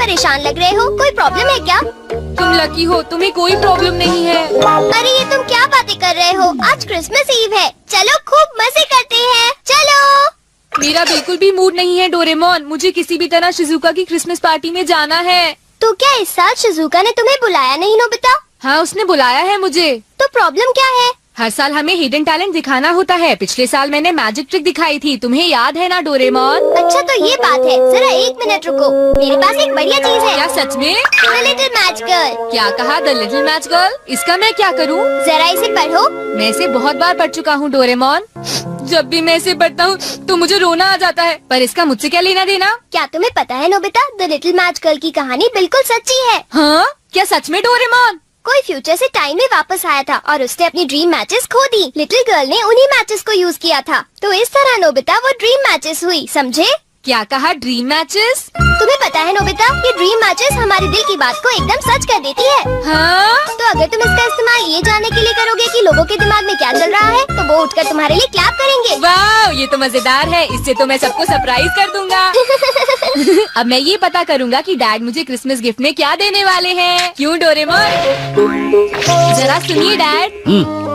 परेशान लग रहे हो, कोई प्रॉब्लम है क्या? तुम लकी हो, तुम्हें कोई प्रॉब्लम नहीं है। अरे ये तुम क्या बातें कर रहे हो? आज क्रिसमस ईव है, चलो खूब मजे करते हैं, चलो। मेरा बिल्कुल भी मूड नहीं है डोरेमोन, मुझे किसी भी तरह शिजुका की क्रिसमस पार्टी में जाना है। तो क्या इस साल शिजुका ने तुम्हें बुलाया नहीं नोबिता? हाँ, उसने बुलाया है मुझे। तो प्रॉब्लम क्या है? हर साल हमें हिडन टैलेंट दिखाना होता है। पिछले साल मैंने मैजिक ट्रिक दिखाई थी, तुम्हें याद है ना डोरेमोन? अच्छा तो ये बात है, जरा 1 मिनट रुको, मेरे पास एक बढ़िया चीज है। क्या सच में? The little match girl. क्या कहा? The little match girl? इसका मैं क्या करूँ? जरा इसे पढ़ो। मैं इसे बहुत बार पढ़ चुका हूँ डोरेमोन। जब भी मैं इसे पढ़ता हूँ तो मुझे रोना आ जाता है, पर इसका मुझसे क्या लेना देना? क्या तुम्हें पता है Nobita, the little match girl की कहानी बिल्कुल सच्ची है। हाँ, क्या सच में डोरेमोन? कोई फ्यूचर से टाइम में वापस आया था और उसने अपनी ड्रीम मैचेस खो दी। लिटिल गर्ल ने उन्हीं मैचेस को यूज किया था, तो इस तरह नोबिता वो ड्रीम मैचेस हुई, समझे? क्या कहा? Dream matches? तुम्हें पता है नोबिता, ये ड्रीम मैचेस हमारे दिल की बात को एकदम सच कर देती है। हाँ? तो अगर तुम इसका इस्तेमाल ये जानने के लिए करोगे कि लोगों के दिमाग में क्या चल रहा है, तो वो उठकर तुम्हारे लिए क्लैप करेंगे। वाह, ये तो मजेदार है, इससे तो मैं सबको सरप्राइज कर दूंगा। अब मैं ये पता करूंगा कि डैड मुझे क्रिसमस गिफ्ट में क्या देने वाले हैं। क्यों डोरेमोन? जरा सुनिए डैड।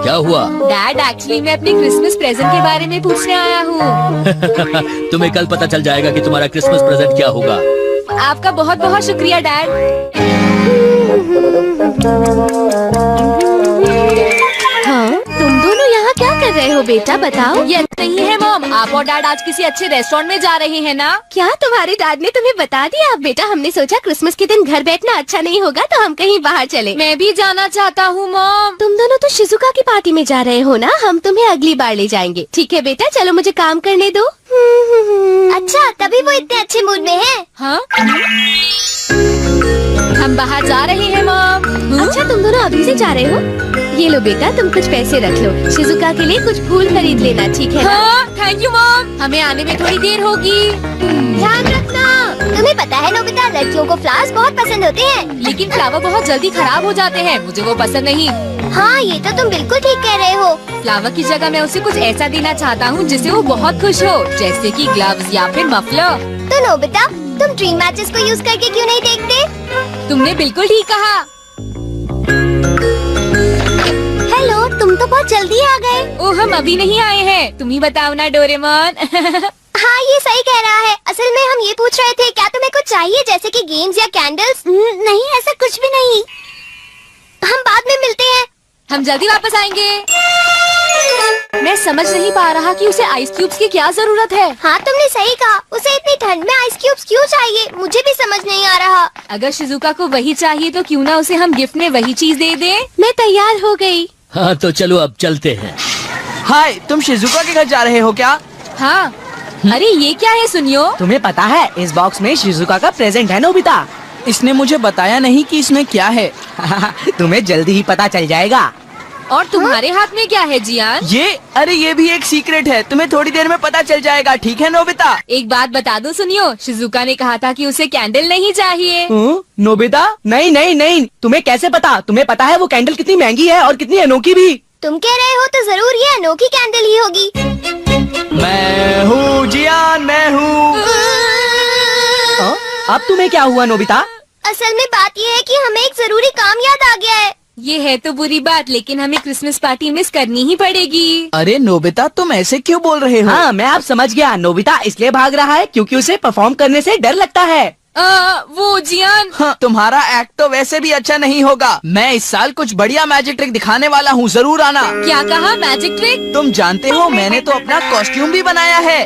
क्या हुआ? डैड, एक्चुअली मैं अपनी क्रिसमस प्रेजेंट के बारे में पूछने आया हूँ। तुम्हें कल पता चल जाएगा कि तुम्हारा क्रिसमस प्रेजेंट क्या होगा। आपका बहुत बहुत शुक्रिया डैड। हाँ, तुम दोनों यहाँ क्या कर रहे हो बेटा, बताओ। ये नहीं है मॉम, आप और डैड आज किसी अच्छे रेस्टोरेंट में जा रहे हैं ना? क्या तुम्हारे डैड ने तुम्हें बता दिया? बेटा, हमने सोचा क्रिसमस के दिन घर बैठना अच्छा नहीं होगा, तो हम कहीं बाहर चले। मैं भी जाना चाहता हूँ मॉम। तुम दोनों तो शिजुका की पार्टी में जा रहे हो ना, हम तुम्हें अगली बार ले जाएंगे। ठीक है बेटा, चलो मुझे काम करने दो। अच्छा, तभी वो इतने अच्छे मूड में है। हाँ? हम बाहर जा रहे हैं मॉम। अच्छा, तुम दोनों अभी से जा रहे हो? ये लो बेटा, तुम कुछ पैसे रख लो, शिजुका के लिए कुछ फूल खरीद लेना, ठीक है ना? हाँ, थैंक यू मॉम, हमें आने में थोड़ी देर होगी। ध्यान रखना। तुम्हें पता है नोबिता, लड़कियों को फ्लावर्स बहुत पसंद होते हैं। लेकिन फ्लावर बहुत जल्दी खराब हो जाते हैं, मुझे वो पसंद नहीं। हाँ, ये तो तुम बिल्कुल ठीक कह रहे हो। फ्लावर की जगह मैं उसे कुछ ऐसा देना चाहता हूँ जिससे वो बहुत खुश हो, जैसे कि ग्लव्स या फिर मफलर। तो नोबिता, तुम ड्रीम मैचेस को यूज करके क्यों नहीं देखते? तुमने बिल्कुल ठीक कहा। हेलो, तुम तो बहुत जल्दी आ गए। ओह, हम अभी नहीं आए हैं, तुम ही बताओ ना डोरेमोन। हाँ, ये सही कह रहा है। असल में हम ये पूछ रहे थे, क्या तुम्हें कुछ चाहिए, जैसे कि गेम्स या कैंडल्स? नहीं, ऐसा कुछ भी नहीं। हम बाद में मिलते हैं। हम जल्दी वापस आएंगे। मैं समझ नहीं पा रहा कि उसे आइस क्यूब्स की क्या जरूरत है। हाँ, तुमने सही कहा, उसे इतनी ठंड में आइस क्यूब्स क्यों चाहिए, मुझे भी समझ नहीं आ रहा। अगर शिजुका को वही चाहिए तो क्यों ना उसे हम गिफ्ट में वही चीज दे दें। मैं तैयार हो गई। हाँ, तो चलो अब चलते हैं। हाय, तुम शिजुका के घर जा रहे हो क्या? हाँ। अरे ये क्या है सुनियो? तुम्हें पता है, इस बॉक्स में शिजुका का प्रेजेंट है नोबिता। इसने मुझे बताया नहीं कि इसमें क्या है। तुम्हें जल्दी ही पता चल जाएगा। और तुम्हारे हाथ में क्या है जियान? ये भी एक सीक्रेट है, तुम्हें थोड़ी देर में पता चल जाएगा, ठीक है नोबिता? एक बात बता दो सुनियो, शिजुका ने कहा था कि उसे कैंडल नहीं चाहिए। नोबिता, नहीं नहीं नहीं, तुम्हें कैसे पता? तुम्हें पता है वो कैंडल कितनी महंगी है और कितनी अनोखी भी। तुम कह रहे हो तो जरूर ये अनोखी कैंडल ही होगी। मैं हूँ जियान, मैं हूँ। अब तुम्हें क्या हुआ नोबिता? असल में बात ये है कि हमें एक जरूरी काम याद आ गया है। ये है तो बुरी बात, लेकिन हमें क्रिसमस पार्टी मिस करनी ही पड़ेगी। अरे नोबिता, तुम ऐसे क्यों बोल रहे हो? हाँ, मैं अब समझ गया। नोबिता इसलिए भाग रहा है क्योंकि उसे परफॉर्म करने से डर लगता है। वो जियान। हाँ, तुम्हारा एक्ट तो वैसे भी अच्छा नहीं होगा। मैं इस साल कुछ बढ़िया मैजिक ट्रिक दिखाने वाला हूँ, जरूर आना। क्या कहा? Magic trick? तुम जानते हो, मैंने तो अपना कॉस्ट्यूम भी बनाया है।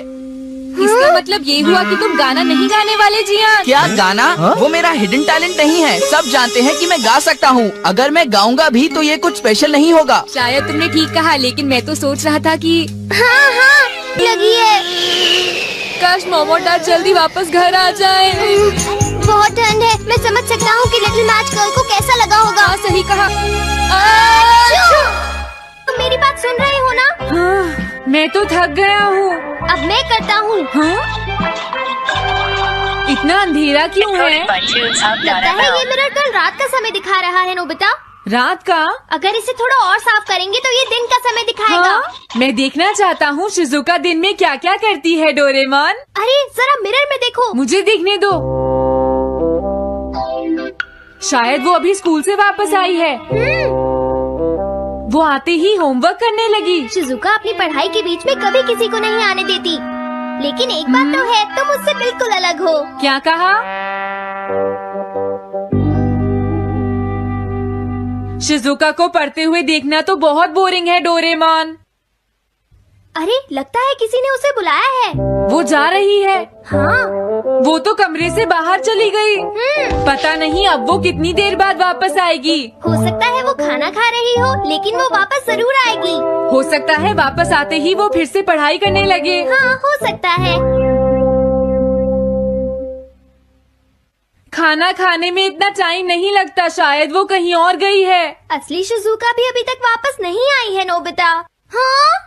इसका मतलब ये हुआ कि तुम गाना नहीं गाने वाले जियान? क्या गाना? वो मेरा हिडन टैलेंट नहीं है, सब जानते हैं कि मैं गा सकता हूँ। अगर मैं गाऊंगा भी तो ये कुछ स्पेशल नहीं होगा। शायद तुमने ठीक कहा, लेकिन मैं तो सोच रहा था कि हाँ हाँ, लगी है। काश मोमो डैड जल्दी वापस घर आ जाए। बहुत ठंड है, मैं समझ सकता हूँ कि लिटिल मैच गर्ल को कैसा लगा होगा। हाँ, सही कहा। तुम मेरी बात सुन रहे हो ना? हाँ, मैं तो थक गया हूँ। अब मैं करता हूँ। हाँ? इतना अंधेरा क्यों है? लगता है ये मिरर कल रात का समय दिखा रहा है नोबिता। रात का? अगर इसे थोड़ा और साफ करेंगे तो ये दिन का समय दिखाएगा। हाँ? मैं देखना चाहता हूँ शिजुका दिन में क्या क्या करती है डोरेमोन। अरे जरा मिरर में देखो। मुझे देखने दो। शायद वो अभी स्कूल से वापस आई है। वो आते ही होमवर्क करने लगी। शिजुका अपनी पढ़ाई के बीच में कभी किसी को नहीं आने देती, लेकिन एक बात तो है, तुम उससे बिल्कुल अलग हो। क्या कहा? शिजुका को पढ़ते हुए देखना तो बहुत बोरिंग है डोरेमोन। अरे लगता है किसी ने उसे बुलाया है। वो जा रही है। हाँ। वो तो कमरे से बाहर चली गई। पता नहीं अब वो कितनी देर बाद वापस आएगी। हो सकता है वो खाना खा रही हो, लेकिन वो वापस जरूर आएगी। हो सकता है वापस आते ही वो फिर से पढ़ाई करने लगे। हाँ, हो सकता है। खाना खाने में इतना टाइम नहीं लगता, शायद वो कहीं और गई है। असली शिजुका भी अभी तक वापस नहीं आई है नोबिता। हाँ?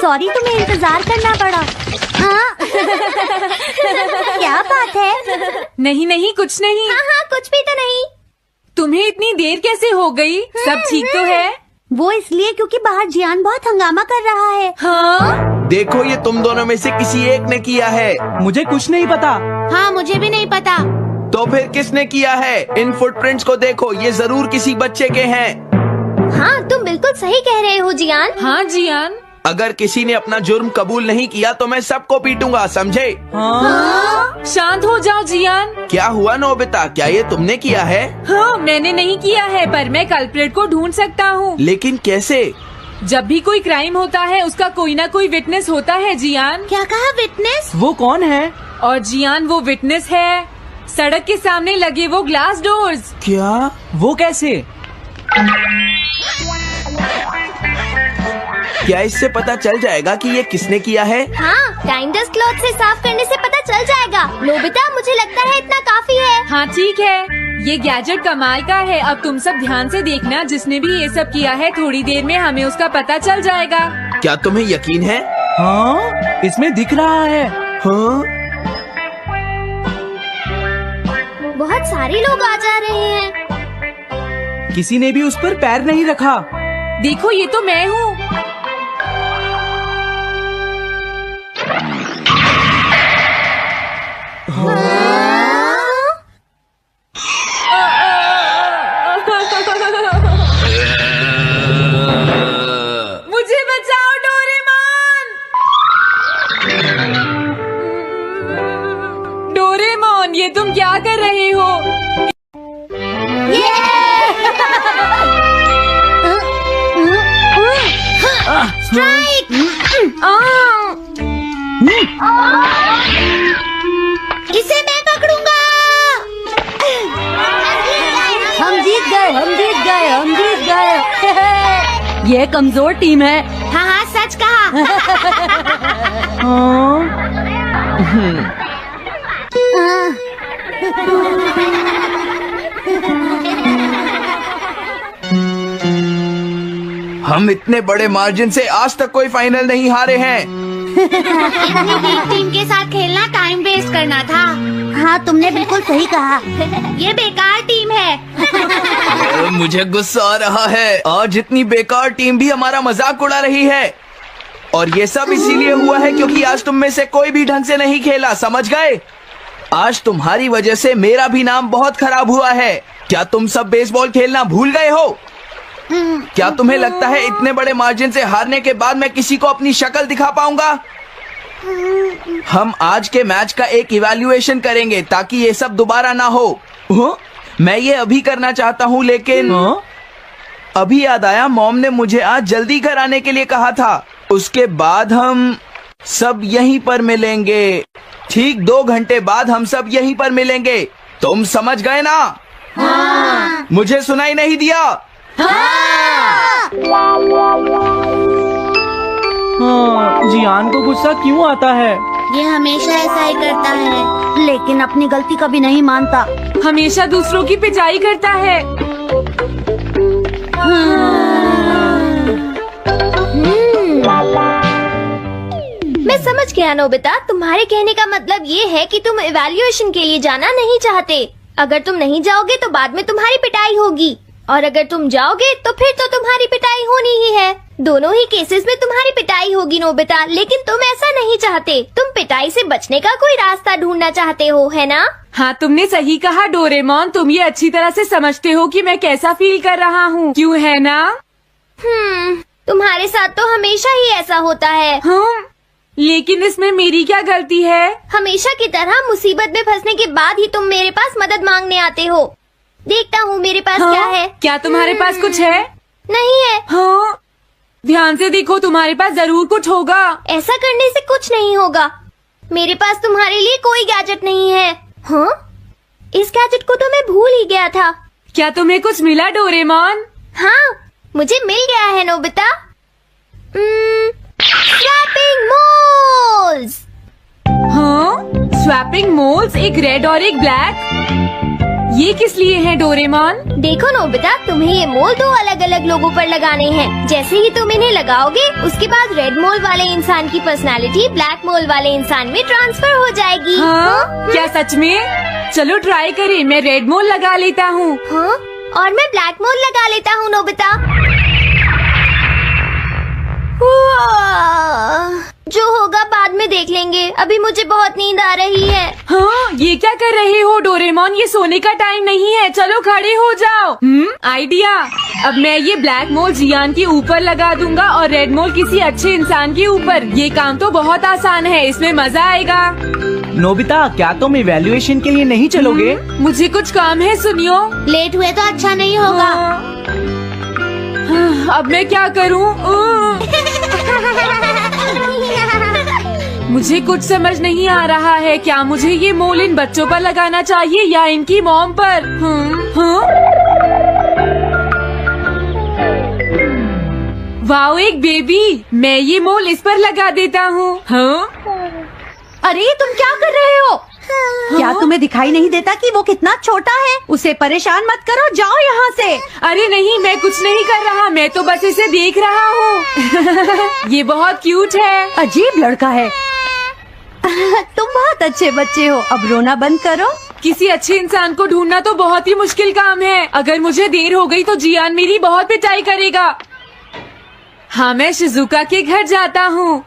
सॉरी, तुम्हें इंतजार करना पड़ा। हाँ? क्या बात है? नहीं नहीं, कुछ नहीं। हाँ हाँ, कुछ भी तो नहीं। तुम्हें इतनी देर कैसे हो गई? सब ठीक तो है? वो इसलिए क्योंकि बाहर जियान बहुत हंगामा कर रहा है। हाँ? देखो, ये तुम दोनों में से किसी एक ने किया है। मुझे कुछ नहीं पता। हाँ, मुझे भी नहीं पता। तो फिर किसने किया है? इन फुटप्रिंट्स को देखो, ये जरूर किसी बच्चे के हैं। हाँ, तुम बिल्कुल सही कह रहे हो जियान। हाँ जियान। अगर किसी ने अपना जुर्म कबूल नहीं किया तो मैं सबको पीटूंगा, समझे? हाँ? शांत हो जाओ जियान। क्या हुआ नोबिता, क्या ये तुमने किया है? हाँ, मैंने नहीं किया है, पर मैं कल्प्रेट को ढूंढ सकता हूँ। लेकिन कैसे? जब भी कोई क्राइम होता है उसका कोई ना कोई विटनेस होता है जियान। क्या कहा, विटनेस? वो कौन है? और जियान वो विटनेस है। सड़क के सामने लगे वो ग्लास डोर्स। क्या? वो कैसे? क्या इससे पता चल जाएगा कि ये किसने किया है? हाँ, टाइम डस्ट क्लॉथ से साफ करने से पता चल जाएगा। नोबिता, मुझे लगता है इतना काफी है। हाँ ठीक है, ये गैजेट कमाल का है। अब तुम सब ध्यान से देखना, जिसने भी ये सब किया है थोड़ी देर में हमें उसका पता चल जाएगा। क्या तुम्हें यकीन है? हाँ, इसमें दिख रहा है। हाँ? बहुत सारे लोग आ जा रहे हैं। किसी ने भी उस पर पैर नहीं रखा। देखो, ये तो मैं हूँ। मुझे बचाओ डोरेमोन। डोरेमोन, ये तुम क्या कर रहे हो? इसे मैं पकड़ूंगा। हम जीत गए, हम जीत गए, हम जीत गए। ये कमजोर टीम है। हाँ हाँ, सच कहा। हम इतने बड़े मार्जिन से आज तक कोई फाइनल नहीं हारे हैं। टीम के साथ खेलना टाइम वेस्ट करना था। हाँ, तुमने बिल्कुल सही कहा। ये बेकार टीम है। मुझे गुस्सा आ रहा है। आज इतनी बेकार टीम भी हमारा मजाक उड़ा रही है, और ये सब इसीलिए हुआ है क्योंकि आज तुम में से कोई भी ढंग से नहीं खेला, समझ गए? आज तुम्हारी वजह से मेरा भी नाम बहुत खराब हुआ है। क्या तुम सब बेसबॉल खेलना भूल गए हो? क्या तुम्हें लगता है इतने बड़े मार्जिन से हारने के बाद मैं किसी को अपनी शक्ल दिखा पाऊंगा? हम आज के मैच का एक इवैल्यूएशन करेंगे ताकि ये सब दोबारा ना हो। मैं ये अभी करना चाहता हूँ, लेकिन अभी याद आया मॉम ने मुझे आज जल्दी घर आने के लिए कहा था। उसके बाद हम सब यहीं पर मिलेंगे। ठीक 2 घंटे बाद हम सब यहीं पर मिलेंगे। तुम समझ गए ना? हाँ। मुझे सुनाई नहीं दिया? हाँ, जियान को गुस्सा क्यों आता है? ये हमेशा ऐसा ही करता है, लेकिन अपनी गलती कभी नहीं मानता। हमेशा दूसरों की पिटाई करता है। मैं समझ गया नोबिता, तुम्हारे कहने का मतलब ये है कि तुम इवैल्यूएशन के लिए जाना नहीं चाहते। अगर तुम नहीं जाओगे तो बाद में तुम्हारी पिटाई होगी। और अगर तुम जाओगे तो फिर तो तुम्हारी पिटाई होनी ही है। दोनों ही केसेस में तुम्हारी पिटाई होगी नोबिता, लेकिन तुम ऐसा नहीं चाहते। तुम पिटाई से बचने का कोई रास्ता ढूंढना चाहते हो, है ना? हाँ, तुमने सही कहा डोरेमोन। तुम ये अच्छी तरह से समझते हो कि मैं कैसा फील कर रहा हूँ, क्यों है ना? तुम्हारे साथ तो हमेशा ही ऐसा होता है। हाँ, लेकिन इसमें मेरी क्या गलती है? हमेशा की तरह मुसीबत में फंसने के बाद ही तुम मेरे पास मदद मांगने आते हो। देखता हूँ मेरे पास हाँ? क्या है। क्या तुम्हारे पास कुछ है? नहीं है। हाँ, ध्यान से देखो, तुम्हारे पास जरूर कुछ होगा। ऐसा करने से कुछ नहीं होगा। मेरे पास तुम्हारे लिए कोई गैजेट नहीं है। हाँ? इस गैजेट को तो मैं भूल ही गया था। क्या तुम्हें कुछ मिला डोरेमोन? हाँ, मुझे मिल गया है नोबिता। Swapping moles. हाँ, स्वैपिंग मोल्स, एक रेड और एक ब्लैक। ये किस लिए है डोरेमोन? देखो नोबिता, तुम्हें ये मोल दो अलग अलग लोगों पर लगाने हैं। जैसे ही तुम इन्हें लगाओगे, उसके बाद रेड मोल वाले इंसान की पर्सनालिटी ब्लैक मोल वाले इंसान में ट्रांसफर हो जाएगी। हाँ? क्या सच में? चलो ट्राई करें। मैं रेड मोल लगा लेता हूँ। हाँ? और मैं ब्लैक मोल लगा लेता हूँ नोबिता। जो होगा बाद में देख लेंगे। अभी मुझे बहुत नींद आ रही है। हाँ, ये क्या कर रहे हो डोरेमोन? ये सोने का टाइम नहीं है। चलो खड़े हो जाओ। आइडिया। अब मैं ये ब्लैक मोल जियान के ऊपर लगा दूंगा और रेड मोल किसी अच्छे इंसान के ऊपर। ये काम तो बहुत आसान है, इसमें मजा आएगा। नोबिता, क्या तुम इवैल्यूएशन के लिए नहीं चलोगे? मुझे कुछ काम है, सुनियो। लेट हुए तो अच्छा नहीं होगा। अब मैं क्या करूँ? मुझे कुछ समझ नहीं आ रहा है। क्या मुझे ये मोल इन बच्चों पर लगाना चाहिए या इनकी मॉम पर? वाओ, एक बेबी। मैं ये मोल इस पर लगा देता हूँ। अरे तुम क्या कर रहे हो? क्या तुम्हें दिखाई नहीं देता कि वो कितना छोटा है? उसे परेशान मत करो, जाओ यहाँ से। अरे नहीं, मैं कुछ नहीं कर रहा। मैं तो बस इसे देख रहा हूँ। ये बहुत क्यूट है। अजीब लड़का है। तुम बहुत अच्छे बच्चे हो, अब रोना बंद करो। किसी अच्छे इंसान को ढूंढना तो बहुत ही मुश्किल काम है। अगर मुझे देर हो गई तो जियान मेरी बहुत पिटाई करेगा। हाँ, मैं शिजुका के घर जाता हूँ।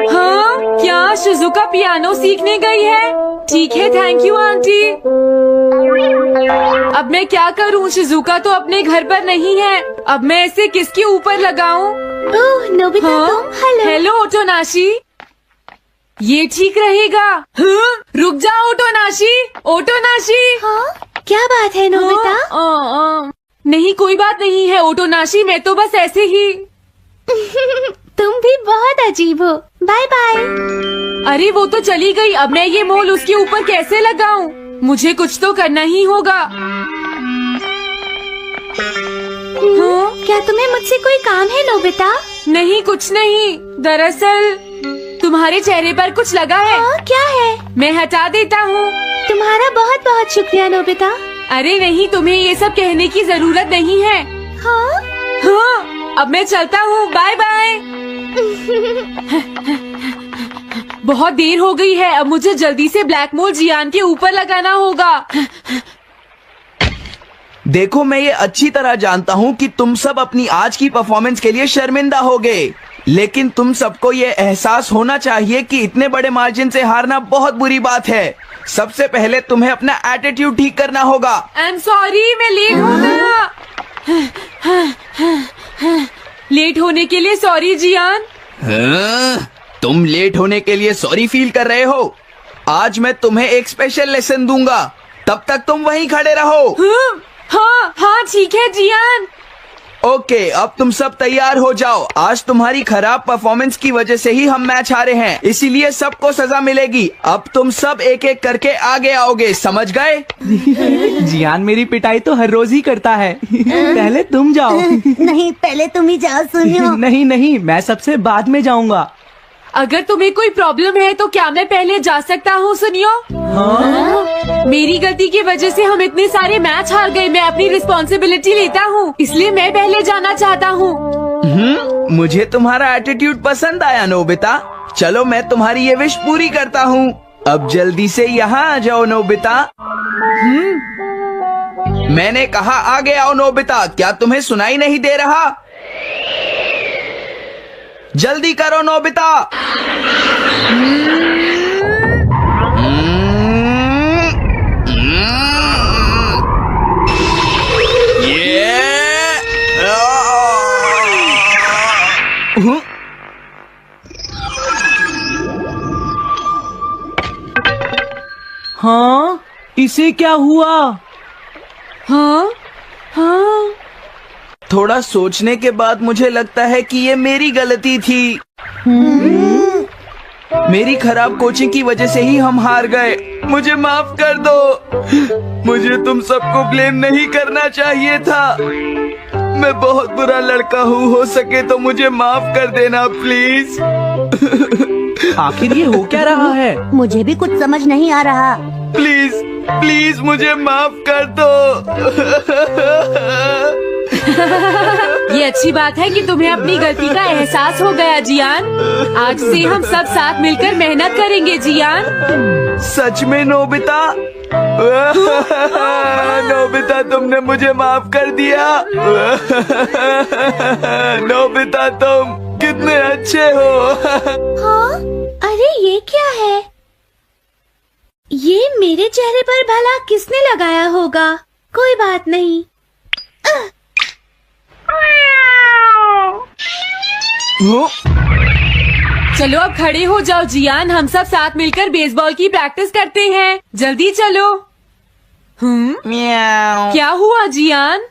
हाँ, क्या शिजुका पियानो सीखने गई है? ठीक है, थैंक यू आंटी। अब मैं क्या करूँ? शिजुका तो अपने घर पर नहीं है। अब मैं इसे किसके ऊपर लगाऊं? ओह नोबिता, तुम? हेलो ओटोनाशी। ये ठीक रहेगा। हाँ? रुक जाओ ओटोनाशी। ओटोनाशी। हाँ? क्या बात है नोबिता? नहीं, कोई बात नहीं है ओटोनाशी, मैं तो बस ऐसे ही। तुम भी बहुत अजीब हो। Bye bye. अरे वो तो चली गई। अब मैं ये मोल उसके ऊपर कैसे लगाऊं? मुझे कुछ तो करना ही होगा। क्या तुम्हें मुझसे कोई काम है नोबिता? नहीं, कुछ नहीं। दरअसल तुम्हारे चेहरे पर कुछ लगा है। क्या है? मैं हटा देता हूँ। तुम्हारा बहुत बहुत शुक्रिया नोबिता। अरे नहीं, तुम्हें ये सब कहने की जरूरत नहीं है। हाँ? हाँ, अब मैं चलता हूँ। Bye bye. बहुत देर हो गई है। अब मुझे जल्दी से ब्लैक मोल जियान के ऊपर लगाना होगा। देखो, मैं ये अच्छी तरह जानता हूँ कि तुम सब अपनी आज की परफॉर्मेंस के लिए शर्मिंदा होगे, लेकिन तुम सबको ये एहसास होना चाहिए कि इतने बड़े मार्जिन से हारना बहुत बुरी बात है। सबसे पहले तुम्हें अपना एटीट्यूड ठीक करना होगा। आई एम सॉरी, मैं लेट हो गया। लेट होने के लिए सॉरी जियान। तुम लेट होने के लिए सॉरी फील कर रहे हो? आज मैं तुम्हें एक स्पेशल लेसन दूंगा, तब तक तुम वहीं खड़े रहो। हाँ हाँ, ठीक है जियान। ओके, अब तुम सब तैयार हो जाओ। आज तुम्हारी खराब परफॉर्मेंस की वजह से ही हम मैच हारे हैं, इसीलिए सबको सजा मिलेगी। अब तुम सब एक एक करके आगे आओगे, समझ गए? जियान मेरी पिटाई तो हर रोज ही करता है। पहले तुम जाओ। नहीं, पहले तुम ही जाओ सुनियो। नहीं नहीं, मैं सबसे बाद में जाऊंगा। अगर तुम्हें कोई प्रॉब्लम है तो क्या मैं पहले जा सकता हूँ? सुनियो। हाँ? मेरी गलती की वजह से हम इतने सारे मैच हार गए। मैं अपनी रिस्पॉन्सिबिलिटी लेता हूँ, इसलिए मैं पहले जाना चाहता हूँ। मुझे तुम्हारा एटीट्यूड पसंद आया नोबिता। चलो, मैं तुम्हारी ये विश पूरी करता हूँ। अब जल्दी से यहाँ आ जाओ नोबिता। मैंने कहा आगे आओ नोबिता, क्या तुम्हें सुनाई नहीं दे रहा? जल्दी करो नोबिता। हाँ, इसे क्या हुआ? हाँ हाँ। थोड़ा सोचने के बाद मुझे लगता है कि ये मेरी गलती थी। मेरी खराब कोचिंग की वजह से ही हम हार गए। मुझे माफ कर दो। मुझे तुम सबको ब्लेम नहीं करना चाहिए था। मैं बहुत बुरा लड़का हूँ, हो सके तो मुझे माफ कर देना प्लीज। आखिर ये हो क्या रहा है? मुझे भी कुछ समझ नहीं आ रहा। प्लीज प्लीज मुझे माफ कर दो। ये अच्छी बात है कि तुम्हें अपनी गलती का एहसास हो गया जियान। आज से हम सब साथ मिलकर मेहनत करेंगे जियान। सच में नोबिता? नोबिता तुमने मुझे माफ कर दिया। नोबिता तुम कितने अच्छे हो। हाँ? अरे ये क्या है? ये मेरे चेहरे पर भला किसने लगाया होगा? कोई बात नहीं। चलो अब खड़े हो जाओ जियान, हम सब साथ मिलकर बेसबॉल की प्रैक्टिस करते हैं। जल्दी चलो। म्याऊ। क्या हुआ जियान?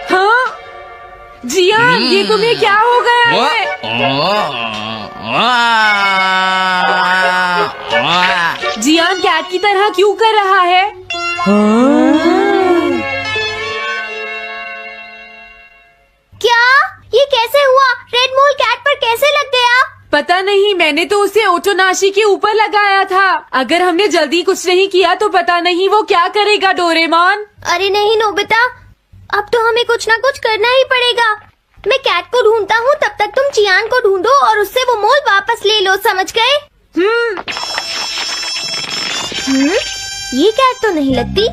हाँ जियान, ये तुम्हें क्या हो गया है? जियान कैट की तरह क्यों कर रहा है? क्या? ये कैसे हुआ? रेड मोल कैट पर कैसे लग गया? पता नहीं, मैंने तो उसे ओटोनाशी के ऊपर लगाया था। अगर हमने जल्दी कुछ नहीं किया तो पता नहीं वो क्या करेगा डोरेमोन। अरे नहीं नोबिता, अब तो हमें कुछ ना कुछ करना ही पड़ेगा। मैं कैट को ढूंढता हूँ, तब तक तुम चियान को ढूंढो और उससे वो मोल वापस ले लो, समझ गए? ये कैट तो नहीं लगती।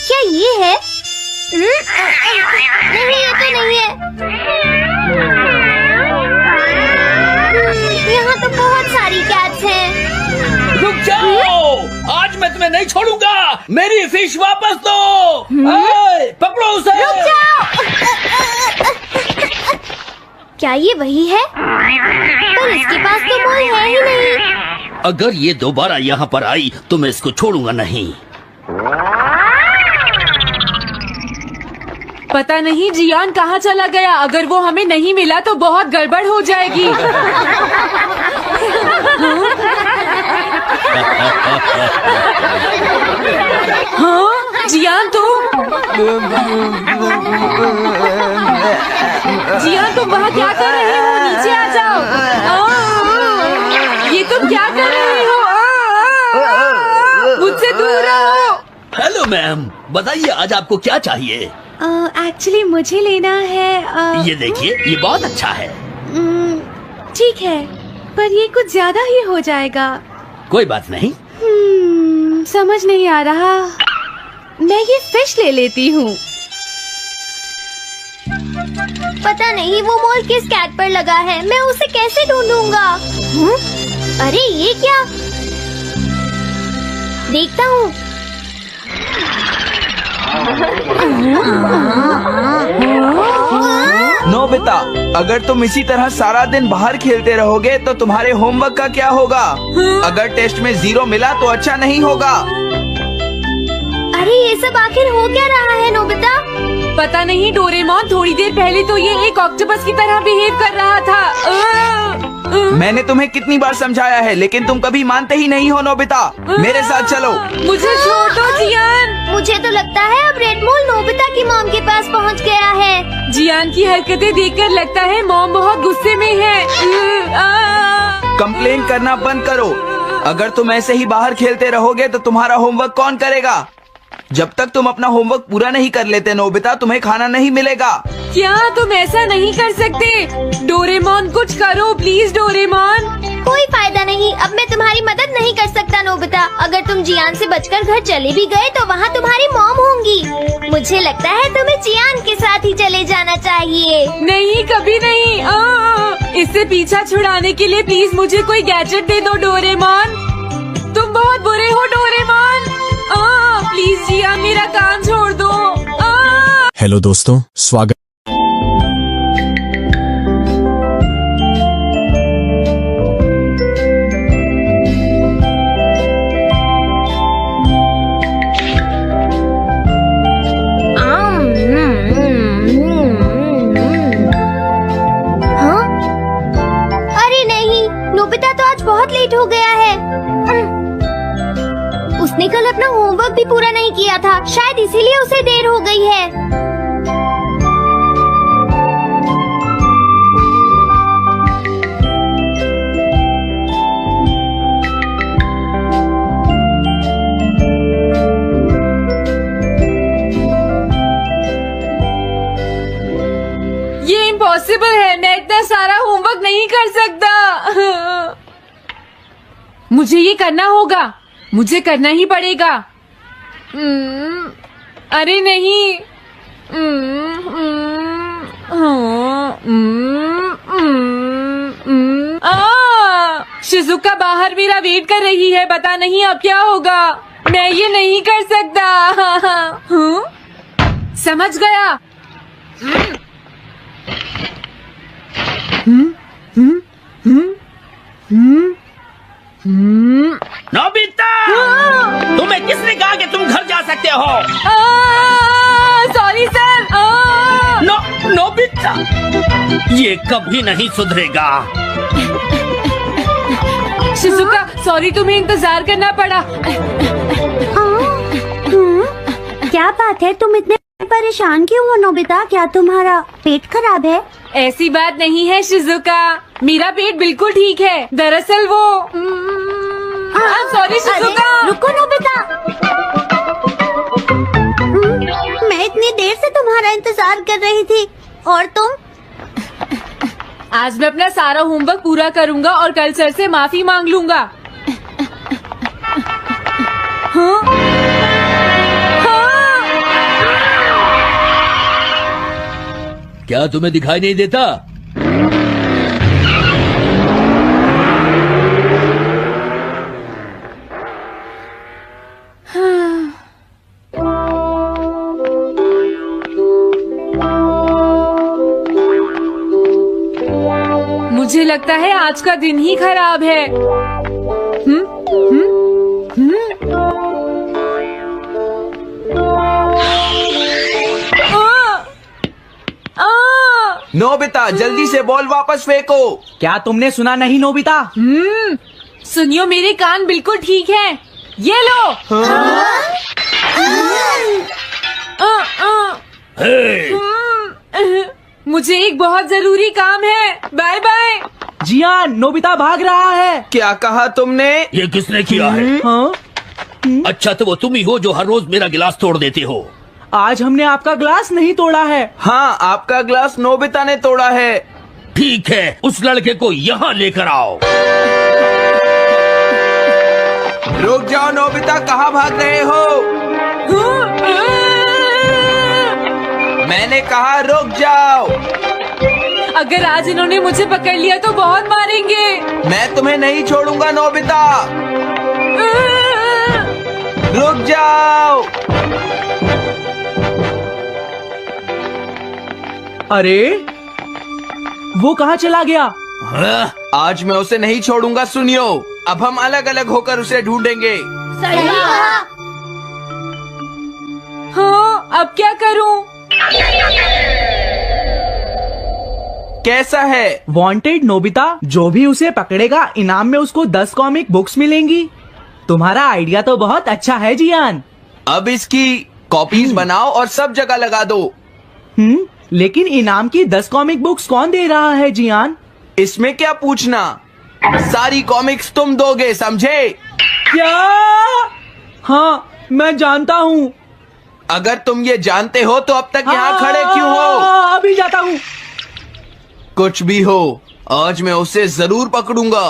क्या ये है? नहीं, ये तो नहीं है। यहाँ तो बहुत सारी कैट्स हैं। रुक जाओ, आज मैं तुम्हें नहीं छोड़ूंगा। मेरी फिश वापस दो। पकड़ो उसे। रुक जाओ। क्या ये वही है? पर इसके पास तो मोल है ही नहीं। अगर ये दोबारा यहाँ पर आई तो मैं इसको छोड़ूंगा नहीं। पता नहीं जियान कहाँ चला गया। अगर वो हमें नहीं मिला तो बहुत गड़बड़ हो जाएगी। हाँ जियान तुम वहाँ क्या कर रहे हो? नीचे आ जाओ। ये तुम क्या कर रहे हो? मुझसे दूर रहो। हेलो मैम, बताइए आज आपको क्या चाहिए? एक्चुअली मुझे लेना है। ये देखिए, ये बहुत अच्छा है। ठीक है, पर ये कुछ ज्यादा ही हो जाएगा। कोई बात नहीं। समझ नहीं आ रहा। मैं ये फिश ले लेती हूँ। पता नहीं वो मोल किस कैट पर लगा है। मैं उसे कैसे ढूंढूंगा? अरे ये क्या? देखता हूँ। नोबिता, अगर तुम इसी तरह सारा दिन बाहर खेलते रहोगे तो तुम्हारे होमवर्क का क्या होगा? अगर टेस्ट में 0 मिला तो अच्छा नहीं होगा। अरे ये सब आखिर हो क्या रहा है नोबिता? पता नहीं डोरेमोन, थोड़ी देर पहले तो ये एक ऑक्टोपस की तरह बिहेव कर रहा था। मैंने तुम्हें कितनी बार समझाया है, लेकिन तुम कभी मानते ही नहीं हो। नोबिता, मेरे साथ चलो। मुझे छोड़ दो जियान। मुझे तो लगता है अब रेड मोल नोबिता की मॉम के पास पहुंच गया है। जियान की हरकतें देखकर लगता है मॉम बहुत गुस्से में है। कंप्लेन करना बंद करो। अगर तुम ऐसे ही बाहर खेलते रहोगे तो तुम्हारा होमवर्क कौन करेगा? जब तक तुम अपना होमवर्क पूरा नहीं कर लेते नोबिता, तुम्हें खाना नहीं मिलेगा। क्या तुम ऐसा नहीं कर सकते? डोरेमोन कुछ करो प्लीज डोरेमोन। कोई फायदा नहीं, अब मैं तुम्हारी मदद नहीं कर सकता नोबिता। अगर तुम जियान से बचकर घर चले भी गए तो वहाँ तुम्हारी मॉम होंगी। मुझे लगता है तुम्हें जियान के साथ ही चले जाना चाहिए। नहीं, कभी नहीं। इससे पीछा छुड़ाने के लिए प्लीज मुझे कोई गैजेट दे दो डोरेमोन। तुम बहुत बुरे हो डोरेमोन। प्लीज जियान मेरा काम छोड़ दो। हेलो दोस्तों, स्वागत। हाँ? अरे नहीं, नोबिता तो आज बहुत लेट हो गया है। उसने कल अपना होमवर्क भी पूरा नहीं किया था, शायद इसीलिए उसे देर हो गई है। ये इम्पॉसिबल है, मैं इतना सारा होमवर्क नहीं कर सकता। मुझे ये करना होगा, मुझे करना ही पड़ेगा। अरे नहीं। शिजुका बाहर मेरा वेट कर रही है, पता नहीं अब क्या होगा। मैं ये नहीं कर सकता। समझ गया। नोबिता, तुम्हें किसने कहा कि तुम घर जा सकते हो? Sorry sir. नोबिता, ये कभी नहीं सुधरेगा। शिजुका सॉरी, तुम्हें इंतजार करना पड़ा। क्या बात है, तुम इतने परेशान क्यों हो नोबिता? क्या तुम्हारा पेट खराब है? ऐसी बात नहीं है शिजुका, मेरा पेट बिल्कुल ठीक है। दरअसल वो सॉरी शिजुका। रुको नोबिता, मैं इतनी देर से तुम्हारा इंतजार कर रही थी और तुम? आज मैं अपना सारा होमवर्क पूरा करूंगा और कल सर से माफी मांग लूंगा। हाँ? क्या तुम्हें दिखाई नहीं देता? मुझे लगता है आज का दिन ही खराब है। नोबिता, जल्दी से बॉल वापस फेंको। क्या तुमने सुना नहीं नोबिता? सुनियो, मेरे कान बिल्कुल ठीक हैं। ये लो। मुझे एक बहुत जरूरी काम है। Bye bye. जियान, नोबिता भाग रहा है। क्या कहा तुमने? ये किसने किया है? हाँ? अच्छा, तो वो तुम ही हो जो हर रोज मेरा गिलास तोड़ देते हो। आज हमने आपका ग्लास नहीं तोड़ा है। हाँ, आपका ग्लास नोबिता ने तोड़ा है। ठीक है, उस लड़के को यहाँ लेकर आओ। रुक जाओ नोबिता, कहाँ भाग रहे हो? मैंने कहा रुक जाओ। अगर आज इन्होंने मुझे पकड़ लिया तो बहुत मारेंगे। मैं तुम्हें नहीं छोड़ूंगा नोबिता, रुक जाओ। अरे वो कहाँ चला गया? आज मैं उसे नहीं छोड़ूंगा। सुनियो, अब हम अलग अलग होकर उसे ढूंढेंगे। हाँ, अब क्या करूं? कैसा है? वांटेड नोबिता, जो भी उसे पकड़ेगा इनाम में उसको 10 कॉमिक बुक्स मिलेंगी। तुम्हारा आइडिया तो बहुत अच्छा है जियान। अब इसकी कॉपीज बनाओ और सब जगह लगा दो। लेकिन इनाम की 10 कॉमिक बुक्स कौन दे रहा है जियान? इसमें क्या पूछना, सारी कॉमिक्स तुम दोगे, समझे? क्या? हाँ, मैं जानता हूँ। अगर तुम ये जानते हो तो अब तक यहाँ खड़े क्यों हो? अभी जाता हूँ। कुछ भी हो, आज मैं उसे जरूर पकड़ूंगा।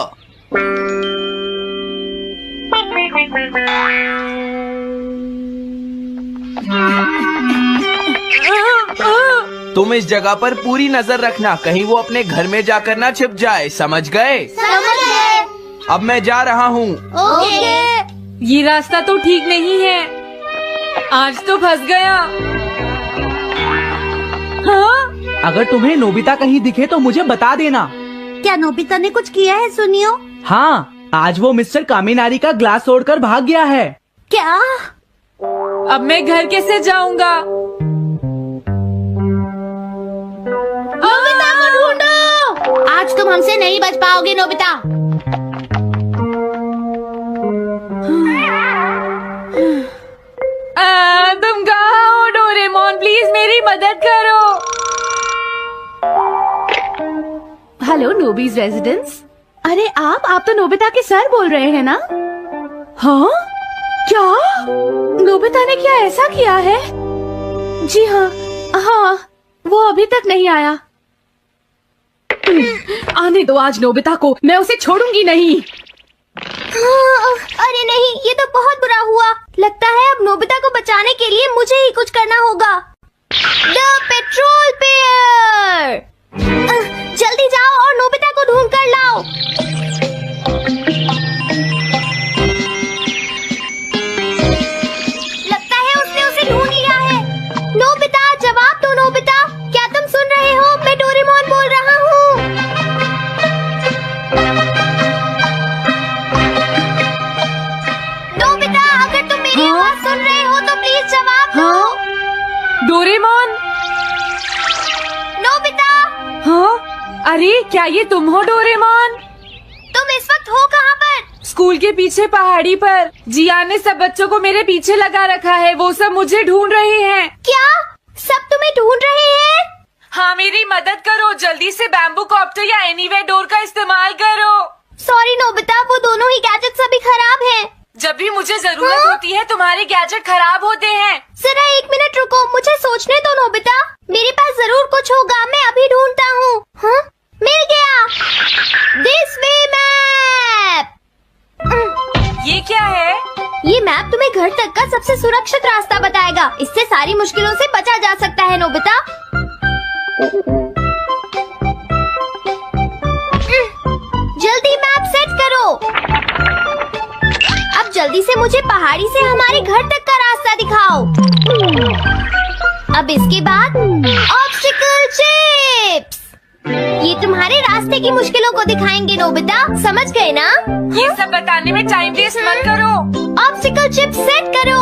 तुम इस जगह पर पूरी नजर रखना, कहीं वो अपने घर में जाकर ना छिप जाए, समझ गए? समझ गए। अब मैं जा रहा हूँ। ओके। ये रास्ता तो ठीक नहीं है, आज तो फंस गया। हाँ? अगर तुम्हें नोबिता कहीं दिखे तो मुझे बता देना। क्या नोबिता ने कुछ किया है सुनियो? हाँ, आज वो मिस्टर कामिनारी का ग्लास तोड़कर भाग गया है। क्या? अब मैं घर कैसे जाऊंगा? नोबिता को ढूंढो। आज तुम हमसे नहीं बच पाओगे नोबिता। तुम कहाँ हो डोरेमोन? प्लीज मेरी मदद करो। Hello Nobi's residence. अरे आप तो नोबिता के सर बोल रहे हैं ना? हाँ? क्या? नोबिता ने क्या ऐसा किया है? जी हाँ, हाँ, वो अभी तक नहीं आया। आने दो आज नोबिता को, मैं उसे छोड़ूंगी नहीं। अरे नहीं, ये तो बहुत बुरा हुआ। लगता है अब नोबिता को बचाने के लिए मुझे ही कुछ करना होगा। द पेट्रोल पेयर, जल्दी जाओ और नोबिता को ढूंढ कर लाओ। लगता है उसने उसे ढूंढ लिया है। नोबिता, जवाब दो नोबिता, क्या तुम सुन रहे हो? मैं डोरेमोन बोल रहा हूँ। नोबिता, अगर तुम मेरी आवाज सुन रहे हो तो प्लीज जवाब दो। डोरेमोन? नोबिता, हाँ? अरे क्या ये तुम हो डोरेमोन? तुम इस वक्त हो कहाँ पर? स्कूल के पीछे पहाड़ी पर। जियान ने सब बच्चों को मेरे पीछे लगा रखा है, वो सब मुझे ढूंढ रहे हैं। क्या सब तुम्हें ढूंढ रहे हैं? हाँ, मेरी मदद करो, जल्दी से बैम्बू कॉप्टर या एनीवेयर डोर का इस्तेमाल करो। सॉरी नोबिता, वो दोनों ही गैजेट्स अभी खराब हैं। जब भी मुझे जरूरत होती है तुम्हारे गैजेट खराब होते हैं। जरा एक मिनट रुको, मुझे सोचने दो नोबिता। मेरे पास जरूर कुछ होगा, मैं अभी ढूंढता हूँ। हाँ? मिल गया। This way map. ये क्या है? ये मैप तुम्हें घर तक का सबसे सुरक्षित रास्ता बताएगा। इससे सारी मुश्किलों से बचा जा सकता है नोबिता। जल्दी मैप सेट करो। अब जल्दी से मुझे पहाड़ी से हमारे घर तक का रास्ता दिखाओ। अब इसके बाद ऑब्स्टिकल चिप्स, ये तुम्हारे रास्ते की मुश्किलों को दिखाएंगे नोबिता, समझ गए ना? ये सब बताने में टाइम वेस्ट मत करो। ऑब्स्टिकल चिप्स सेट करो।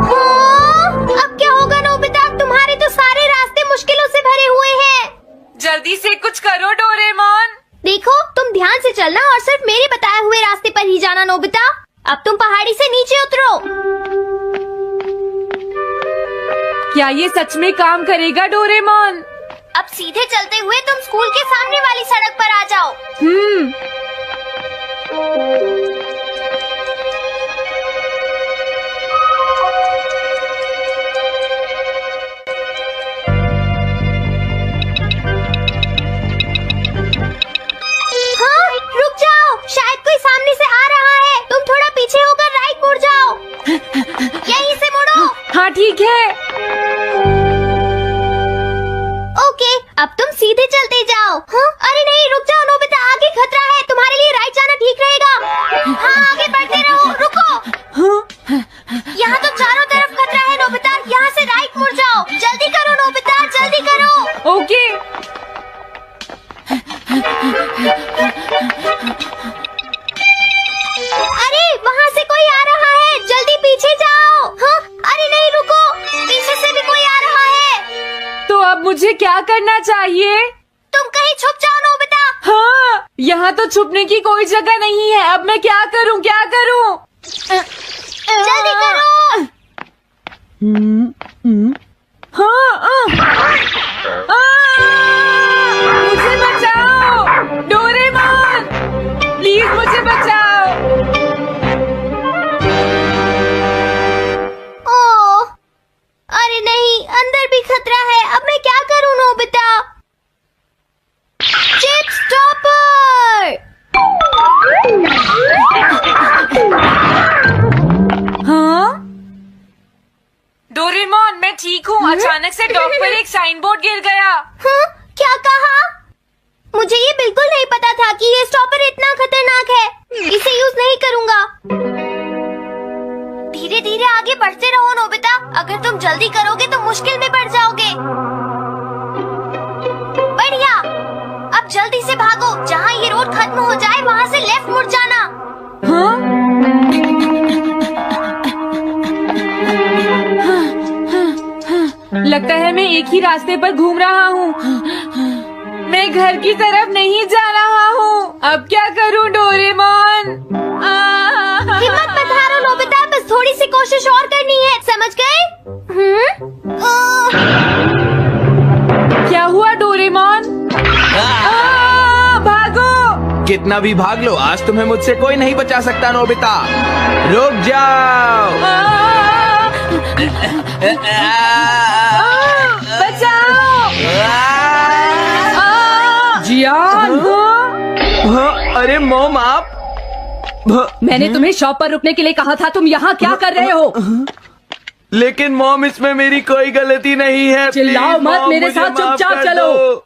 हाँ, अब क्या होगा नोबिता? तुम्हारे तो सारे रास्ते मुश्किलों से भरे हुए हैं। जल्दी से कुछ करो डोरेमोन। देखो, तुम ध्यान से चलना और सिर्फ मेरे बताए हुए रास्ते पर ही जाना नोबिता। अब तुम पहाड़ी से नीचे उतरो। क्या ये सच में काम करेगा डोरेमोन? अब सीधे चलते हुए तुम स्कूल के सामने वाली सड़क पर आ जाओ। हाँ, रुक जाओ, शायद कोई सामने से आ रहा है। तुम थोड़ा पीछे होकर राइट मुड़ जाओ। यहीं से मुड़ो। हाँ ठीक है। ओके, अब तुम सीधे चलते जाओ। हाँ? अरे नहीं, रुक जाओ नोबिता, आगे खतरा है। तुम्हारे लिए राइट जाना ठीक रहेगा। हाँ, आगे बढ़ते रहो। रुको, यहाँ तो चारों तरफ खतरा है नोबिता, यहाँ से राइट मुड़ जाओ। जल्दी करो नोबिता, जल्दी करो। ओके। अरे वहाँ से कोई आ रहा है, जल्दी पीछे जाओ। हाँ? अरे नहीं, रुको, पीछे से भी कोई आ रहा है। तो अब मुझे क्या करना चाहिए? तुम कहीं छुप जाओ नोबिता। हाँ, यहाँ तो छुपने की कोई जगह नहीं है। अब मैं क्या करूँ, क्या करूँ? जल्दी करो। मुझे बचाओ डोरेमोन, प्लीज मुझे बचाओ। ठीक हूँ। अचानक से डॉक पर एक साइन बोर्ड गिर गया। हाँ, क्या कहा? मुझे ये बिल्कुल नहीं पता था कि ये स्टॉपर इतना खतरनाक है। इसे यूज नहीं करूँगा। धीरे धीरे आगे बढ़ते रहो नोबिता। अगर तुम जल्दी करोगे तो मुश्किल में पड़ जाओगे। बढ़िया। अब जल्दी से भागो। जहाँ ये रोड खत्म हो जाए वहाँ से लेफ्ट मुड़ जाना। लगता है मैं एक ही रास्ते पर घूम रहा हूँ। मैं घर की तरफ नहीं जा रहा हूँ। अब क्या करूँ डोरेमोन? हिम्मत मत हारो नोबिता, बस थोड़ी सी कोशिश और करनी है, समझ गए? क्या हुआ डोरेमोन? भागो! कितना भी भाग लो, आज तुम्हें मुझसे कोई नहीं बचा सकता नोबिता। रुक जाओ। बचाओ! जियान! अरे मॉम, आप मैंने तुम्हें शॉप पर रुकने के लिए कहा था। तुम यहाँ क्या कर रहे हो? लेकिन मॉम, इसमें मेरी कोई गलती नहीं है। चिल्लाओ प्लीज, मत, मॉम, मेरे मुझे साथ माफ चुपचाप कर चलो। दो।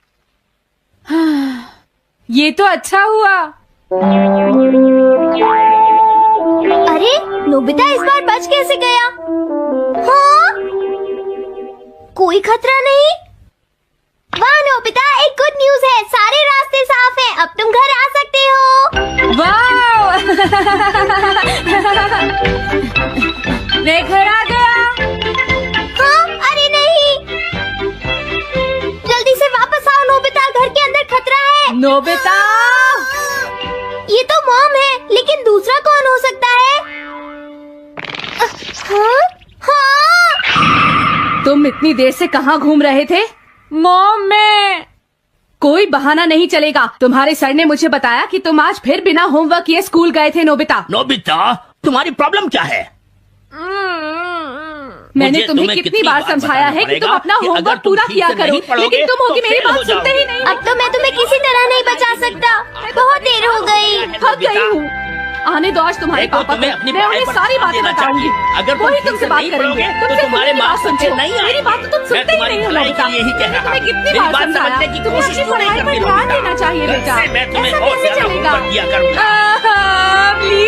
ये तो अच्छा हुआ। अरे नोबिता इस बार बच कैसे गया? हाँ? कोई खतरा नहीं? वाह नोबिता, एक गुड न्यूज है। सारे रास्ते साफ हैं। अब तुम घर आ सकते हो। वाह! मैं घर आ गया। हाँ? अरे नहीं, जल्दी से वापस आओ नोबिता, घर के अंदर खतरा है। नोबिता! ये तो मॉम है, लेकिन दूसरा कौन हो सकता है? हाँ? हाँ? तुम इतनी देर से कहाँ घूम रहे थे? मॉम, मैं कोई बहाना नहीं चलेगा। तुम्हारे सर ने मुझे बताया कि तुम आज फिर बिना होमवर्क किए स्कूल गए थे नोबिता। नोबिता, तुम्हारी प्रॉब्लम क्या है? मैंने मुझे तुम्हें कितनी बार समझाया है कि तुम अपना होमवर्क पूरा किया करो, लेकिन तुम होगी मेरी बात सुनते ही नहीं। अब तो मैं तुम्हें किसी तरह नहीं बचा सकता। बहुत देर हो गई। थक गई हूँ। आने दो आज तुम्हारे देखो, पापा तुम्हें को। अपनी मैं उन्हें पढ़ाई पर सारी ध्यान बातें देना बताऊंगी। चाहिए। अगर तुम वही ठीक तुमसे से बात नहीं करेंगे। पढ़ोगे, तो तुमसे तुम्हारे मेरी बात मार्क्स सुनते अच्छे हो। नहीं मेरी आएंगे। बात तो तुम मैं सुनते ही तुम्हारी नहीं हो भलाई नोबिता। के लिए ही कह रहा तुम्हें हूँ। कितनी मेरी बार बात समझाया? समझने की तुम्हें कोशिश अपनी क्यों नहीं पढ़ाई पर करती ध्यान नोबिता? देना चाहिए बेटा। वैसे मैं तुम्हें ऐसा और कैसे ज्यादा चलेगा? होमवर्क दिया करूंगा।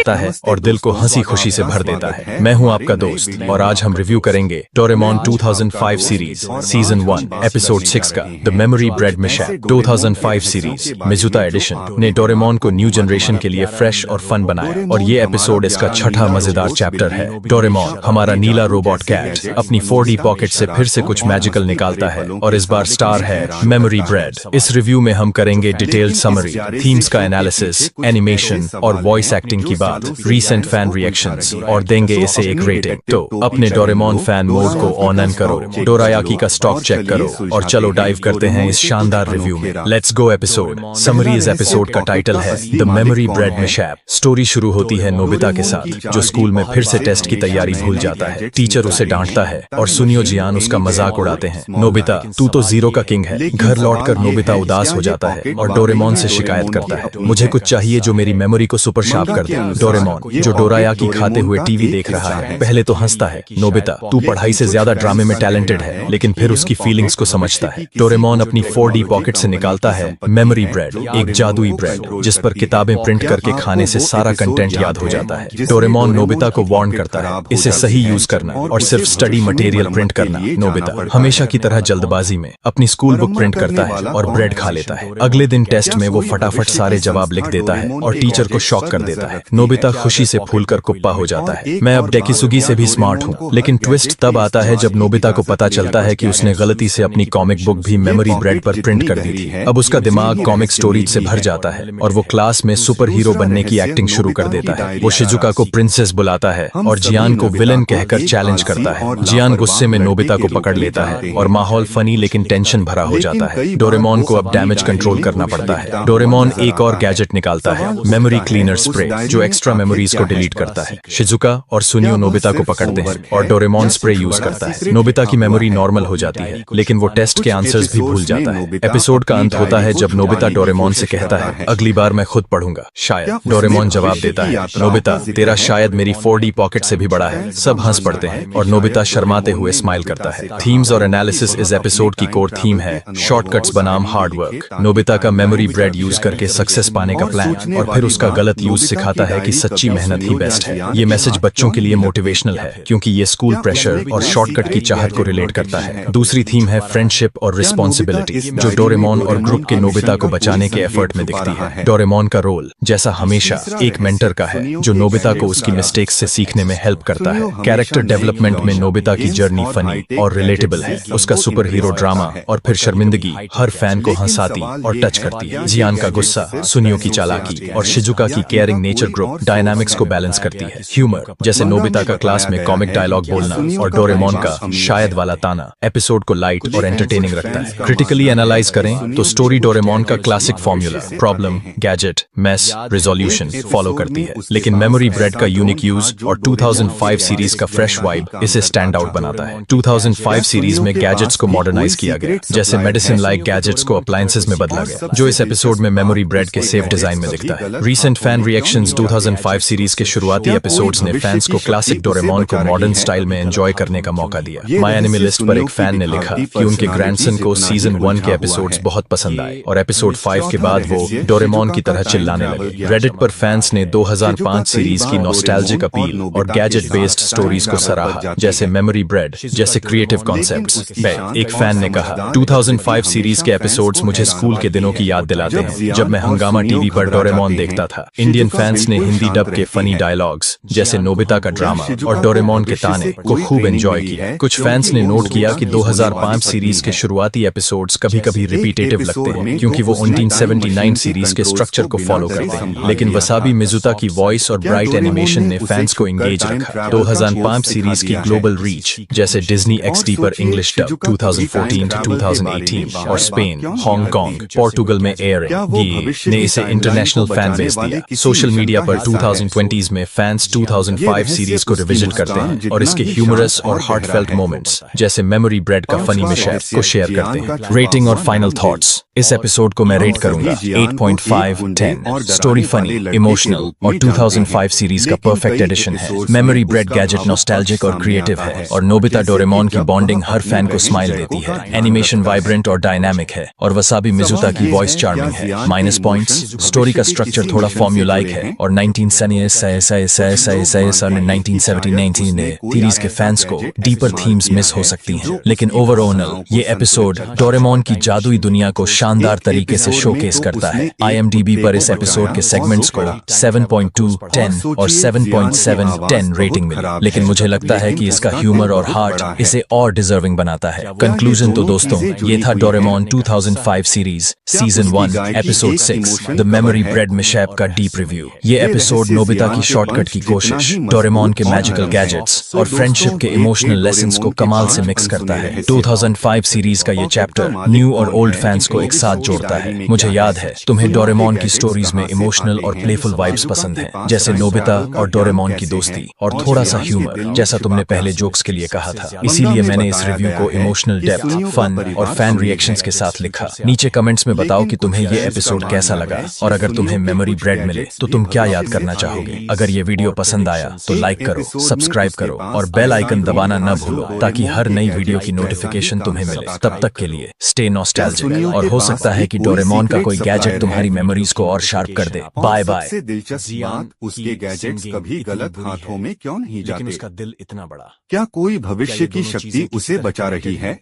है और दिल को हंसी खुशी से भर देता है। मैं हूं आपका दोस्त और आज हम रिव्यू करेंगे डोरेमोन 2005 सीरीज सीजन 1 एपिसोड 6 का the memory bread mishap. 2005 series Mizuta edition ने डोरेमोन को न्यू जनरेशन के लिए फ्रेश और फन बनाया और ये एपिसोड इसका छठा मजेदार चैप्टर है। डोरेमोन हमारा नीला रोबोट कैट अपनी 4D पॉकेट से फिर से कुछ मैजिकल निकालता है और इस बार स्टार है मेमोरी ब्रेड। इस रिव्यू में हम करेंगे डिटेल्ड समरी, थीम्स का एनालिसिस, एनिमेशन और वॉइस एक्टिंग की बात, रीसेंट फैन रिएक्शंस और देंगे इसे एक रेटिंग। तो अपने डोरेमोन फैन मोड को ऑन ऑन करो, डोरायाकी का स्टॉक चेक करो और चलो डाइव करते हैं इस शानदार रिव्यू में। Let's go episode summary. इस एपिसोड का टाइटल है the memory bread mishap. Story शुरू होती है नोबिता के साथ जो स्कूल में फिर से टेस्ट की तैयारी भूल जाता है। टीचर उसे डांटता है और सुनियो जियान उसका मजाक उड़ाते हैं। नोबिता, तू तो जीरो का किंग है। घर लौटकर नोबिता उदास हो जाता है और डोरेमोन से शिकायत करता है, मुझे कुछ चाहिए जो मेरी मेमोरी को सुपर शार्प कर दे। डोरेमोन जो डोरायाकी खाते हुए टीवी देख रहा है पहले तो हंसता है, नोबिता तू पढ़ाई से ज्यादा ड्रामे में टैलेंटेड है, लेकिन फिर उसकी फीलिंग्स को समझता है। डोरेमोन अपनी 4D पॉकेट से निकालता है मेमोरी ब्रेड, एक जादुई ब्रेड जिस पर किताबें प्रिंट करके खाने से सारा कंटेंट याद हो जाता है। डोरेमोन नोबिता को वार्न करता है इसे सही यूज करना और सिर्फ स्टडी मटेरियल प्रिंट करना। नोबिता हमेशा की तरह जल्दबाजी में अपनी स्कूल बुक प्रिंट करता है और ब्रेड खा लेता है। अगले दिन टेस्ट में वो फटाफट सारे जवाब लिख देता है और टीचर को शॉक कर देता है। नोबिता खुशी से फूलकर कुप्पा हो जाता है। मैं अब डेकिसुगी से भी स्मार्ट हूँ, लेकिन ट्विस्ट तब आता है जब नोबिता को पता चलता है कि उसने गलती से अपनी कॉमिक बुक भी मेमोरी ब्रेड पर प्रिंट कर दी थी। अब उसका दिमाग कॉमिक स्टोरीज से भर जाता है और वो क्लास में सुपर हीरो बनने की एक्टिंग शुरू कर देता है। वो शिजुका को प्रिंसेस बुलाता है और जियान को विलन कहकर चैलेंज करता है। जियान गुस्से में नोबिता को पकड़ लेता है और माहौल फनी लेकिन टेंशन भरा हो जाता है। डोरेमोन को अब डैमेज कंट्रोल करना पड़ता है। डोरेमोन एक और गैजेट निकालता है, मेमोरी क्लीनर स्प्रे, जो एक्स्ट्रा मेमोरीज को डिलीट करता है। शिजुका और सुनियो नोबिता को पकड़ते हैं और डोरेमोन स्प्रे यूज करता है। नोबिता की मेमोरी नॉर्मल हो जाती है, लेकिन वो टेस्ट के आंसर्स भी भूल जाता है। एपिसोड का अंत होता है जब नोबिता डोरेमोन से कहता है, अगली बार मैं खुद पढ़ूंगा। शायद डोरेमोन जवाब देता है। नोबिता, तेरा शायद मेरी 4D पॉकेट से भी बड़ा है। सब हंस पड़ते हैं और नोबिता शर्माते हुए स्माइल करता है। थीम्स और एनालिसिस इस एपिसोड की कोर थीम है, शॉर्टकट्स बनाम हार्ड वर्क। नोबिता का मेमोरी ब्रेड यूज करके सक्सेस पाने का प्लान और फिर उसका गलत यूज सिखाता है कि सच्ची मेहनत ही बेस्ट है। ये मैसेज बच्चों के लिए मोटिवेशनल है क्योंकि ये स्कूल प्रेशर और शॉर्टकट की चाहत को रिलेट करता है। दूसरी थीम है फ्रेंडशिप और रिस्पॉन्सिबिलिटी, जो डोरेमोन और ग्रुप के नोबिता को बचाने के एफर्ट में दिखती है। डोरेमोन का रोल जैसा हमेशा एक मेंटर का है, जो नोबिता को उसकी मिस्टेक्स से सीखने में हेल्प करता है। कैरेक्टर डेवलपमेंट में नोबिता की जर्नी फनी और रिलेटेबल है। उसका सुपर हीरो ड्रामा और फिर शर्मिंदगी हर फैन को हंसाती और टच करती है। जियान का गुस्सा, सुनियो की चालाकी और शिजुका की केयरिंग नेचर ग्रुप डायनामिक्स को बैलेंस करती है। ह्यूमर जैसे नोबिता का क्लास में कॉमिक डायलॉग बोलना और डोरेमोन का शायद वाला ताना एपिसोड को लाइट और एंटरटेनिंग रखता है। क्रिटिकली एनालाइज करें तो स्टोरी डोरेमोन का classic formula problem, gadget, mess, resolution follow करती है, लेकिन मेमोरी ब्रेड का यूनिक यूज और 2005 सीरीज का फ्रेश वाइब इसे स्टैंड आउट बनाता है। 2005 सीरीज में गैजेट्स को मॉडर्नाइज किया गया, जैसे मेडिसिन लाइक गैजेट्स को अप्लायंसेस में बदला गया, जो इस एपिसोड में मेमोरी ब्रेड के सेफ डिजाइन में दिखता है। रीसेंट फैन रिएक्शंस 2005 सीरीज के शुरुआती एपिसोड्स ने फैंस को क्लासिक डोरेमोन को मॉडर्न स्टाइल में एंजॉय करने का मौका दिया। माय एनिमे लिस्ट पर एक फैन ने लिखा कि उनके ग्रैंडसन को सीजन 1 के एपिसोड्स बहुत पसंद आए और एपिसोड 5 के बाद वो डोरेमोन की तरह चिल्लाने लगे। रेडिट पर फैंस ने 2005 सीरीज की नॉस्टैल्जिक अपील और गैजेट बेस्ड स्टोरीज को सराहा, जैसे मेमोरी ब्रेड जैसे क्रिएटिव कॉन्सेप्ट्स। एक फैन ने कहा, 2005 सीरीज के एपिसोड्स मुझे स्कूल के दिनों की याद दिलाते हैं जब मैं हंगामा टीवी पर डोरेमोन देखता था। इंडियन फैंस ने हिंदी डब के फनी डायलॉग्स जैसे नोबिता का ड्रामा और डोरेमोन के ताने को खूब एंजॉय किया। कुछ फैंस ने नोट किया कि 2005 सीरीज के शुरुआती एपिसोड्स कभी-कभी रिपीटेटिव लगते हैं क्योंकि वो 1979 सीरीज के स्ट्रक्चर को फॉलो करते हैं, लेकिन वसाबी मिजुता की वॉइस और ब्राइट एनिमेशन ने फैंस को एंगेज रखा। 2005 सीरीज की ग्लोबल रीच जैसे डिज्नी XD पर इंग्लिश डब 2014 to 2018 और स्पेन, हांगकांग, पोर्टुगल में एयरिंग ने इसे इंटरनेशनल फैन बेस दिया। सोशल मीडिया पर 2020s में फैंस 2005 सीरीज को रिविजिट करते हैं और इसके ह्यूमरस और हार्टफेल्ट मोमेंट्स जैसे मेमोरी ब्रेड का फनी मिशैप को शेयर करते हैं। रेटिंग और फाइनल थॉट्स, इस एपिसोड को मैं रेट करूंगा 8.5/10। स्टोरी फनी, इमोशनल और 2005 सीरीज का परफेक्ट एडिशन है। मेमोरी ब्रेड गैजेट नॉस्टैल्जिक और क्रिएटिव है और नोबिता डोरेमोन की बॉन्डिंग हर फैन को स्माइल देती है। एनिमेशन वाइब्रेंट और डायनामिक है और वसाबी मिजुता की वॉइस चार्मिंग है। माइनस पॉइंट्स, स्टोरी का स्ट्रक्चर थोड़ा फॉर्मूलाइक है और 1979 ने सीरीज के फैंस को डीपर थीम्स मिस हो सकती हैं, लेकिन ओवरऑल ये एपिसोड डोरेमोन की जादुई दुनिया को शानदार तरीके से शोकेस करता है। IMDb पर इस एपिसोड के सेगमेंट्स को 7.2/10 और 7.7/10 रेटिंग मिली, लेकिन मुझे लगता है कि इसका ह्यूमर और हार्ट इसे और डिजर्विंग बनाता है। कंक्लूजन तो दोस्तों, ये था Doraemon 2005 series season 1 episode 6 the memory bread mishap का डीप रिव्यू। ये एपिसोड नोबिता की शॉर्टकट की कोशिश, डोरेमोन के मैजिकल गैजेट्स और फ्रेंडशिप के इमोशनल लेसन्स को कमाल से मिक्स करता है। 2005 सीरीज का ये चैप्टर न्यू और ओल्ड फैंस को एक साथ जोड़ता है। मुझे याद है तुम्हें डोरेमोन की स्टोरीज में इमोशनल और प्लेफुल वाइब्स पसंद हैं, जैसे नोबिता और डोरेमोन की दोस्ती और थोड़ा सा ह्यूमर जैसा तुमने पहले जोक्स के लिए कहा था। इसीलिए मैंने इस रिव्यू को इमोशनल डेप्थ, फन और फैन रिएक्शंस के साथ लिखा। नीचे कमेंट्स में बताओ कि तुम्हें ये एपिसोड कैसा लगा और अगर तुम्हें मेमोरी ब्रेड मिले तो तुम क्या याद करना चाहोगे। अगर ये वीडियो पसंद आया तो लाइक करो, सब्सक्राइब करो और बेल आइकन दबाना न भूलो ताकि हर नई वीडियो की नोटिफिकेशन तुम्हें मिले। तब तक के लिए स्टे नॉस्टैल्जिक और हो सकता है कि डोरेमोन का कोई गैजेट तुम्हारी मेमोरीज को और शार्प कर दे। Bye bye. सबसे दिलचस्प बात, उसके गैजेट्स कभी गलत हाथों में क्यों नहीं जाते? उसका दिल इतना बड़ा, क्या कोई भविष्य की शक्ति उसे बचा रही है?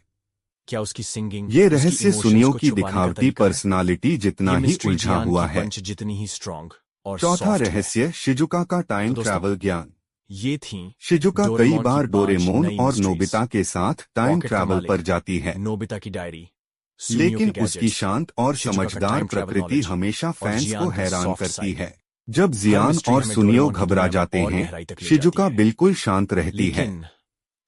क्या उसकी सिंगिंग, ये रहस्य सुनियो की दिखावटी पर्सनालिटी जितना ही उलझा हुआ है, जितनी ही स्ट्रॉन्ग और चौथा रहस्य शिजुका का टाइम ट्रैवल ज्ञान। ये थी शिजुका कई बार डोरेमोन और नोबिता के साथ टाइम ट्रैवल पर जाती है, नोबिता की डायरी, लेकिन उसकी शांत और समझदार प्रकृति हमेशा फैंस को हैरान करती है। जब जियान और सुनियो घबरा जाते हैं, शिजुका बिल्कुल शांत रहती है।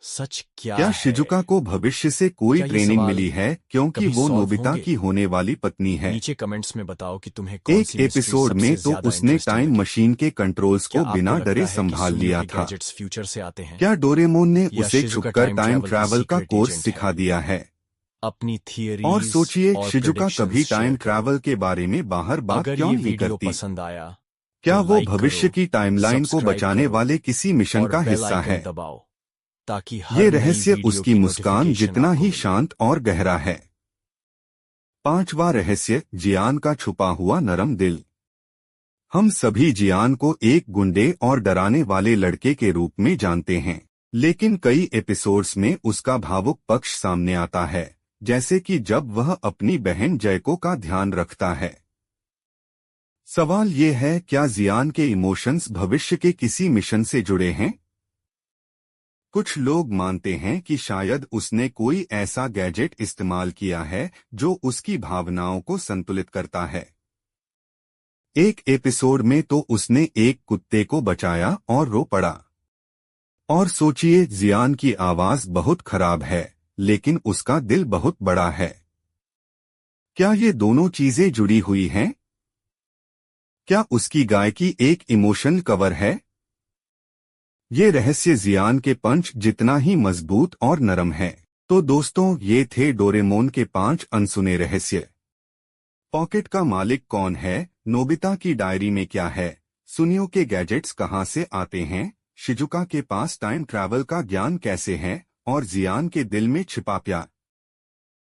सच क्या शिजुका को भविष्य से कोई ट्रेनिंग मिली है क्योंकि वो नोबिता की होने वाली पत्नी है? नीचे कमेंट्स में बताओ कि तुम्हें एक एपिसोड में तो उसने टाइम मशीन के कंट्रोल्स को बिना डरे संभाल लिया था। फ्यूचर से आते हैं। क्या डोरेमोन ने उसे छुपकर टाइम ट्रैवल का कोर्स सिखा दिया है? अपनी थियरी और सोचिए, शिजुका कभी टाइम ट्रैवल के बारे में बाहर बात क्यों नहीं करती? पसंद आया क्या तो वो लाइक भविष्य करो, की टाइमलाइन को सब्सक्राइब बचाने करो वाले किसी मिशन और का बेल हिस्सा आइकन है? दबाओ ताकि हर ये नई रहस्य वीडियो उसकी की मुस्कान नोटिफिकेशन जितना आपको ही मिले। शांत और गहरा है। 5वां रहस्य, जियान का छुपा हुआ नरम दिल। हम सभी जियान को एक गुंडे और डराने वाले लड़के के रूप में जानते हैं, लेकिन कई एपिसोड्स में उसका भावुक पक्ष सामने आता है, जैसे कि जब वह अपनी बहन जयको का ध्यान रखता है। सवाल ये है, क्या जियान के इमोशंस भविष्य के किसी मिशन से जुड़े हैं? कुछ लोग मानते हैं कि शायद उसने कोई ऐसा गैजेट इस्तेमाल किया है जो उसकी भावनाओं को संतुलित करता है। एक एपिसोड में तो उसने एक कुत्ते को बचाया और रो पड़ा। और सोचिए, जियान की आवाज बहुत खराब है, लेकिन उसका दिल बहुत बड़ा है। क्या ये दोनों चीजें जुड़ी हुई हैं? क्या उसकी गायकी एक इमोशन कवर है? ये रहस्य जियान के पंच जितना ही मजबूत और नरम है। तो दोस्तों, ये थे डोरेमोन के 5 अनसुने रहस्य। पॉकेट का मालिक कौन है? नोबिता की डायरी में क्या है? सुनियो के गैजेट्स कहां से आते हैं? शिजुका के पास टाइम ट्रैवल का ज्ञान कैसे है? और जियान के दिल में छिपा प्यार